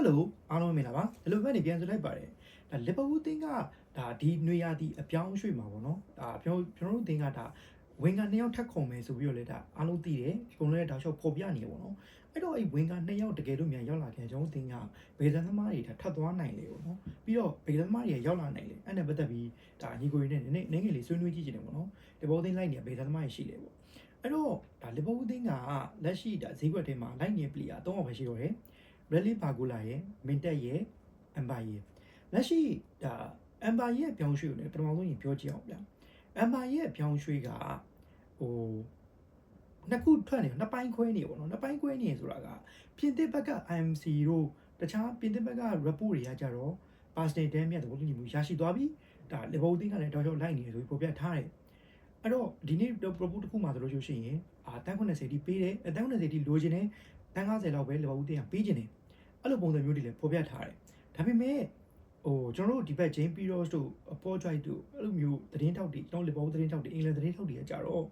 Hello အားလုံးမင်္ဂလာပါဒီလိုပဲနေပြန်ဆိုလိုက်ပါတယ်ဒါလီဗာပူးအသင်းကဒါဒီနွေရာသီအပြောင်းရွှေ့မှာပေါ့နော်ဒါကျွန်တော်တို့အသင်းကဒါဝင်က2ယောက်ထပ်ခုံမယ်ဆိုပြီးတော့လေဒါအားလုံးသိတယ်ဒီကုန်းလေးတောက်လျှောက်ပေါ်ပြနေရပေါ့နော်အဲ့တော့အဲ့ဝင်က2ယောက်တကယ်လို့မြန်ရောက်လာခင်ကျွန်တော်တို့အသင်းကဘေဇန်သမားတွေဒါထပ်သွားနိုင်လေပေါ့နော်ပြီးတော့ဘေဇန်သမားတွေရောက်လာနိုင်လေအဲ့နဲ့ပတ်သက်ပြီးဒါညီကိုရင်းနဲ့နည်းငယ်လေးဆွေးနွေးကြည့်နေတယ်ပေါ့နော်ဒီဘောအသင်းလိုက်နေဘေဇန်သမားတွေရှိလေပေါ့အဲ့တော့ဒါလီဗာပူးအသင်းကလက်ရှိဒါဈေးကွက်ထဲမှာလိုက်နေပလီယာ3ယောက်ပဲရှိတော့တယ်Bradley Barcola ရဲ့ Mintet ရဲ့ Amber ရဲ့လက်ရှိဒါ Amber ရဲ့ပြောင်းရွှေ့ကိုလည်းပထမဆုံးရင်ပြောကြည့်အောင်ဗျာ Amber ရဲ့ပြောင်းရွှေ့ကဟိုနှစ်ခုထွက်နေနှစ်ပိုင်းခွဲနေပေါ့နော်နှစ်ပိုင်းခွဲနေဆိုတာကပြင်သစ်ဘက်က IMC တို့တခြားပြင်သစ်ဘက်က report တွေကကြတော့ personal damage မြတ်တဲ့ဘုံညီမှုရရှိသွားပြီဒါ level တင်းကလည်းတော့လိုက်နေတယ်ဆိုပြီးပေါ်ပြထားတယ်အဲ့တော့ဒီနေ့ report တစ်ခုမှဆိုလို့ရှိရင်တန်း90တိပေးတယ်တန်း90တိလိုချင်တယ်တန်း90လောက်ပဲ level တင်းကပေးချင်တယ်အဲ့လိုပုံစံမျိုးတွေလည်းပေါ်ပြထားတယ်ဒါပေမဲ့ကျွန်တော်တို့ဒီဘက် James Piros တို့ Paul Joy တို့အဲ့လိုမျိုးသတင်းထောက်တွေကျွန်တော် Liverpool သတင်းထောက်တွေအင်္ဂလန်သတင်းထောက်တွေကကြတော့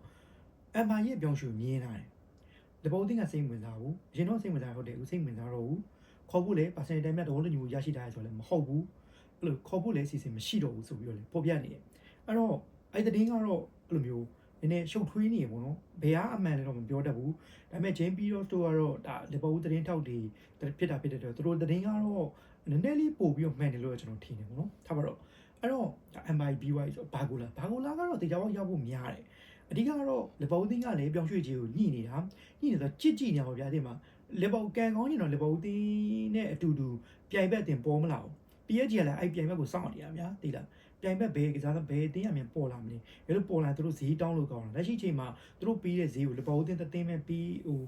Amber ရဲ့ပြောင်းရွှေ့မြင်လာတယ် Liverpool တင်းကစိတ်ဝင်စားဘူးအရင်တော့စိတ်ဝင်စားဟုတ်တယ်ဦးစိတ်ဝင်စားတော့ဘူးခေါ်ဖို့လည်း percentage တန်းမြတ်တော်လို့ညူရရှိတာဆိုလည်းမဟုတ်ဘူးအဲ့လိုခေါ်ဖို့လည်းစီစဉ်မရှိတော့ဘူးဆိုပြီးတော့လေပေါ်ပြနေတယ်အဲ့တော့အဲ့သတင်းကတော့အဲ့လိုမျိုးနည်းနည်းရှုပ်ထွေးနေရပေါ့နော်ဘယ်ကအမှန်လဲတော့မပြောတတ်ဘူးဒါပေမဲ့ James Piros တို့ကတော့ဒါ Liverpool သတင်းထောက်တွေဖြစ်တဲ့အတွက်သူတို့သတင်းကတော့နည်းနည်းလေးပို့ပြီးတော့မှန်တယ်လို့ကျွန်တော်ထင်တယ်ပေါ့နော်ထားပါတော့အဲ့တော့ MIBY ဆိုဘာဂိုလာကတော့တေချာပေါက်ရောက်ဖို့များတယ်အဓိကတော့ Liverpool တင်းကလည်းပြောင်းရွှေ့ခြင်းကိုညှိနေတာဆိုကြည့်နေပါဗျာဒီမှာ Liverpool ကန်ကောင်းနေတော့ Liverpool တင်းနဲ့အတူတူပြိုင်ဘက်တင်ပေါ်မလာဘူး PSG ကလည်းအဲ့ပြိုင်ဘက်ကိုစောင့်နေတာများသိလားပြိုင်ဘက်ဘယ်ကစားဘယ်အသင်းအမြင်ပေါ်လာမလဲအဲ့လိုပေါ်လာသူတို့ဈေးတောင်းလို့ကောင်းတာလက်ရှိချိန်မှာသူတို့ပေးတဲ့ဈေးကို Liverpool တင်းတင်းမဲ့ပြီ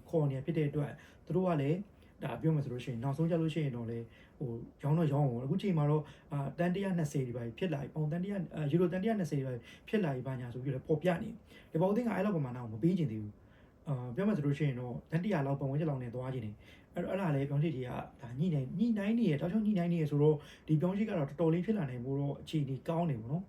းခေါ်နေဖြစ်တဲ့အတွက်သူတို့ကလည်းဒါပြောမှဆိုလို့ရှိရင်နောက်ဆုံးကြလို့ရှိရင်တော့လေရောင်းတော့အခုချိန်မှာတော့တန်120ဒီပါဖြစ်လာပြီပေါင်တန်100ယူရိုတန်120ဒီပါဖြစ်လာပြီဘာညာဆိုပြီးတော့ပေါ်ပြနေဒီဘောတင်းကအဲ့လောက်ပမာဏကိုမပေးချင်သေးဘူးပြောမှဆိုလို့ရှိရင်တော့တန်100လောက်ပုံဝင်ချက်လောက်နဲ့သွားချင်တယ်အဲ့ဒါလည်းပြောင်းရှိတွေကဒါညှိနှိုင်းနေရတောက်ချောင်းညှိနှိုင်းနေရဆိုတော့ဒီပြောင်းရှိကတော့တော်တော်လေးဖြစ်လာနိုင်ဖို့တော့အခြေအနေကောင်းနေပေါ့နော်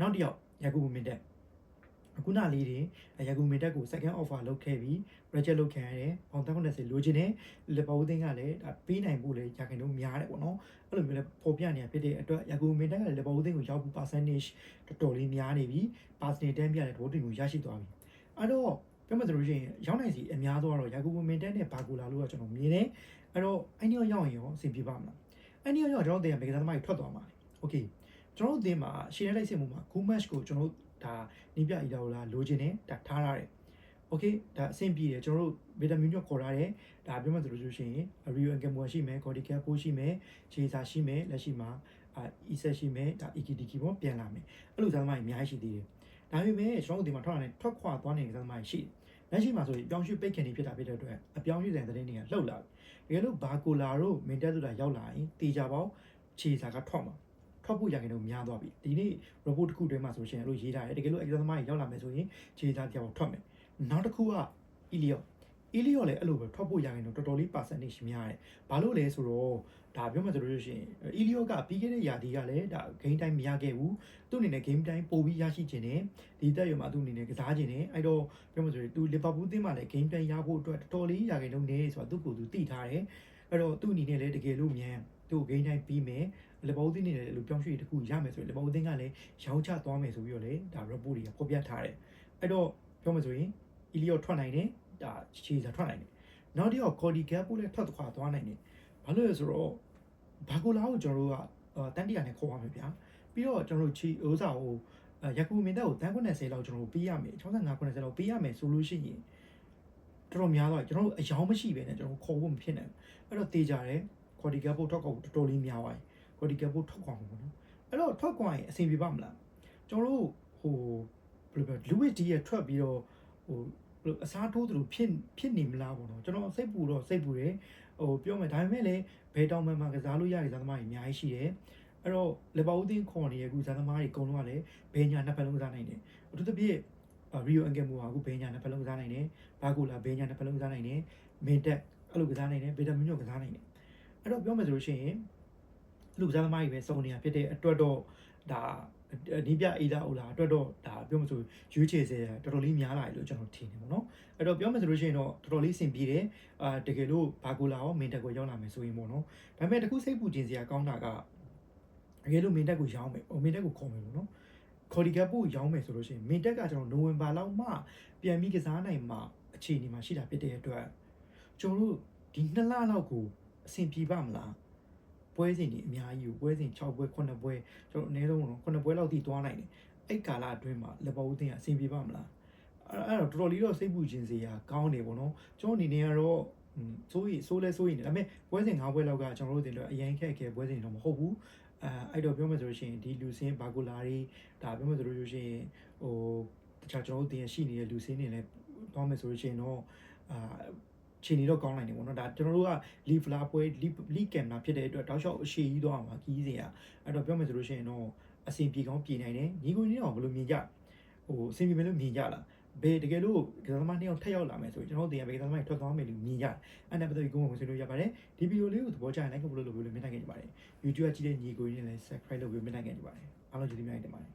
နောက်တစ်ယောက်ယာကူမင်တက်အခုနလေးတွေယာကူမင်တက်ကို second offer လုပ်ခဲ့ပြီး reject လုပ်ခံရတယ်။ပေါင်190လိုချင်တယ်။လီဗာပူးတင်းကလည်းဒါပေးနိုင်ဖို့လည်းယာခင်တော့များတယ်ပေါ့နော်။အဲ့လိုမျိုးလည်းပေါ်ပြနေရဖြစ်တဲ့အတွက်ယာကူမင်တက်ကလည်းလီဗာပူးတင်းကိုရောက်ဖို့ percentage တော်တော်လေးများနေပြီ။ percentage တန်းပြတဲ့ဘောတင်ကိုရရှိသွားပြီ။အဲ့တော့ပြောမှဆိုလို့ရှိရင်ရောက်နိုင်စီအများဆုံးကတော့ယာကူမင်တက်နဲ့ဘာကူလာလို့ကကျွန်တော်မြင်တယ်။အဲ့တော့အဲ့ဒီရောက်ရင်ရောအဆင်ပြေပါမလား။အဲ့ဒီရောက်ကျွန်တော်တင်မေကစားသမားတွေထွက်သွားမှာလေ။ Okay ကျွန်တော်တို့အသင်းမှာရှေ့ထဲလိုက်စစ်မှုမှာ good match ကိုကျွန်တော်ဒါနီးပြအီလာကိုလာလိုချင်တယ်ဒါထားရတယ်။ Okay ဒါအဆင်ပြေတယ်ကျွန်တော်တို့ဗီတာမင်ညော့ခေါ်ထားတယ်ဒါပြောမှဆိုလို့ရှိရင် Rio Engamo ရှိမယ် Cody Gakpo ရှိမယ် Chesa ရှိမယ်လက်ရှိမှာIsak ရှိမယ်ဒါ Ekitike ပေါ့ပြန်လာမယ်အဲ့လိုသမားတွေအများကြီးရှိသေးတယ်။ဒါပေမဲ့ကျွန်တော်တို့ဒီမှာထွက်ခွာသွားနေတဲ့သမားတွေရှိတယ်။လက်ရှိမှာဆိုရင်ပြောင်းရွှေ့ပိတ်ခင်နေဖြစ်တာဖြစ်တဲ့အတွက်အပြောင်းရွှေ့တဲ့သတင်းတွေကလှုပ်လာပြီ။တကယ်လို့ဘာကိုလာတို့မင်တက်တို့တာရောက်လာရင်တေချာပေါက်ခြေစာကထွက်မှာထွက်ဖို့ရရင်တော့များသွားပြီဒီနေ့ report တစ်ခုတွဲမှာဆိုရှင်အဲ့လိုရေးထားတယ်တကယ်လို့ exam သမားကြီးရောက်လာမယ်ဆိုရင်ခြေစာတရားပေါက်ထွက်မယ်နောက်တစ်ခုက Elliot လည်းအဲ့လိုပဲထွက်ဖို့ရရင်တော့တော်တော်လေး percentage များတယ်ဘာလို့လဲဆိုတော့ဒါပြောမှဆိုလို့ရှိရင် Elliot ကပြီးခဲ့တဲ့ရာသီကလည်းဒါ game time မရခဲ့ဘူးသူ့အနေနဲ့ game time ပိုပြီးရရှိခြင်းနဲ့ဒီတက်ရွယ်မှာသူ့အနေနဲ့ကစားခြင်းနဲ့အဲ့တော့ပြောမှဆိုရင်သူ Liverpool အသင်းမှာလည်း game time ရဖို့အတွက်တော်တော်လေးရရင်တော့နေဆိုတာသူ့ကိုယ်သူသိထားတယ်အဲ့တော့သူ့အနေနဲ့လည်းတကယ်လို့မြန်သူ့ game time ပြီးမယ်လီဗာပူးတင်းနေတယ်လို့ပြောင်းရွှေ့တခုရမယ်ဆိုရင်လီဗာပူးတင်းကလည်းရောင်းချသွားမယ်ဆိုပြီးတော့လေဒါ report တွေကဖော်ပြထားတယ်အဲ့တော့ပြောမှဆိုရင် Elliot ထွက်နိုင်တယ်ဒါခြေစာထွက်နိုင်တယ်နောက်တစ်ယောက် Cody Gakpo လည်းထွက်ခွာသွားနိုင်တယ်ဘာလို့လဲဆိုတော့ဘာကိုလာကိုကျွန်တော်တို့ကတန်တရာနဲ့ခေါ်ပါမယ်ဗျာပြီးတော့ကျွန်တော်တို့ချီဥစားကိုယာကူမင်တက်ကိုတန်90လောက်ကျွန်တော်တို့ပေးရမယ်65 90လောက်ပေးရမယ်ဆိုလို့ရှိရင်တော်တော်များတော့ကျွန်တော်တို့အယောင်မရှိပဲနဲ့ကျွန်တော်ခေါ်ဖို့မဖြစ်နိုင်ဘူးအဲ့တော့တေးကြတယ် Cody Gakpo ထွက်ကောက်တော်တော်လေးများသွားပြီCody Gakpo ထွက်ခွာမှာပေါ့နော်အဲ့တော့ထွက်ခွာရင်အဆင်ပြေပါမလားကျွန်တော်တို့ဘယ်လိုပြော Louis D ရထွက်ပြီးတော့အစားထိုးသလိုဖြစ်နေမလားပေါ့နော်ကျွန်တော်စိတ်ပူတယ်ပြောမယ်ဒါပေမဲ့လည်းဘယ်တောင်မှကစားလို့ရတဲ့ဇာသမားတွေအများကြီးရှိတယ်အဲ့တော့လီဗာပူးတင်းခေါ်နေတဲ့အခုဇာသမားတွေအကုန်လုံးကလည်းဘယ်ညာနှစ်ဖက်လုံးကစားနိုင်တယ်အထူးသဖြင့် Rio Engamo ကအခုဘယ်ညာနှစ်ဖက်လုံးကစားနိုင်တယ်ဘာကိုလာဘယ်ညာနှစ်ဖက်လုံးကစားနိုင်တယ်မင်တက်အဲ့လိုကစားနိုင်တယ်ဗီတာမင်ညော့ကစားနိုင်တယ်အဲ့တော့ပြောမယ်ဆိုလို့ရှိရင်လူကစားသမားတွေပဲစုံနေတာဖြစ်တဲ့အတွက်တော့ ဒါဒီပြအေးသားအိုလာအတွက်တော့ဒါပြောမှဆိုရွေးချယ်စေတော်တော်လေးများလာတယ်လို့ကျွန်တော်ထင်တယ်ပေါ့နော်အဲ့တော့ပြောမှဆိုလို့ရှိရင်တော့တော်တော်လေးစင်ပြေတယ်တကယ်လို့ဘာကိုလာရောမင်တက်ကိုရောက်လာမယ်ဆိုရင်ပေါ့နော်ဒါပေမဲ့တခုစိတ်ပူခြင်းစရာကောင်းတာကတကယ်လို့မင်တက်ကိုရောင်းမယ်မင်တက်ကိုခေါ်မယ်ပေါ့နော်ခေါ်ဒီကပ်ပို့ရောင်းမယ်ဆိုလို့ရှိရင်မင်တက်ကကျွန်တော်နိုဝင်ဘာလောက်မှပြန်ပြီးကစားနိုင်မှာအခြေအနေမှာရှိတာဖြစ်တဲ့အတွက်ကျွန်တော်တို့ဒီ2လလောက်ကိုအဆင်ပြေပါမလားပွဲစဉ်ဒီအများကြီးကိုပွဲစဉ်6ပွဲ9ပွဲကျွန်တော်အနည်းဆုံးတော့9ပွဲလောက်ထိသွားနိုင်တယ်အဲ့ကာလအတွင်းမှာလက်ပေါ်ဦးတင်ကအဆင်ပြေပါမလားအဲ့တော့တော်တော်လေးတော့စိတ်ပူခြင်းစရာကောင်းတယ်ပေါ့နော်ကျွန်တော်အနေနဲ့ကတော့ဆိုးလဲဆိုးရင်ဒါပေမဲ့ပွဲစဉ်9ပွဲလောက်ကကျွန်တော်တို့တင်တော့အရင်ခက်ခဲပွဲစဉ်တော့မဟုတ်ဘူးအဲ့တော့ပြောမှဆိုလို့ရှိရင်ဒီလူစင်းဘာကိုလာတွေဒါပြောမှဆိုလို့ရှိရင်ဟိုတခြားကျွန်တော်တို့တင်ရှိနေတဲ့လူစင်းတွေလည်းတောင်းမယ်ဆိုလို့ရှိရင်တော့ခြေနေတော့ကောင်းနိုင်တယ်ပေါ့နော်ဒါကျွန်တော်တို့ကလီဖလာပွဲလီကင်နာဖြစ်တဲ့အတွက်တောက်လျှောက်အရှိကြီးတော့မှာကြီးစရာအဲ့တော့ပြောမယ်ဆိုလို့ရှိရင်တော့အဆင်ပြေကောင်းပြေနိုင်တယ်ညီကိုကြီးတော့ဘယ်လိုမြင်ကြဟိုအဆင်ပြေမယ်လို့မြင်ကြလားဘယ်တကယ်လို့ကစားသမား2ယောက်ထပ်ရောက်လာမယ်ဆိုရင်ကျွန်တော်တို့တင်ရပဲကစားသမားထွက်သွားမယ်လို့မြင်ရတယ်အဲ့ဒါပတ်သက်ပြီးကိုယ်ကဝင်ဆွေးနွေးရပါတယ်ဒီဗီဒီယိုလေးကိုသဘောကျရင် like လုပ်လို့မျှနှာခဲ့ကြပါတယ် YouTube ကကြည့်တဲ့ညီကိုကြီးနဲ့လည်း subscribe လုပ်ပြီးမျှနှာခဲ့ကြပါတယ်အားလုံးကျေးဇူးများတင်ပါတယ်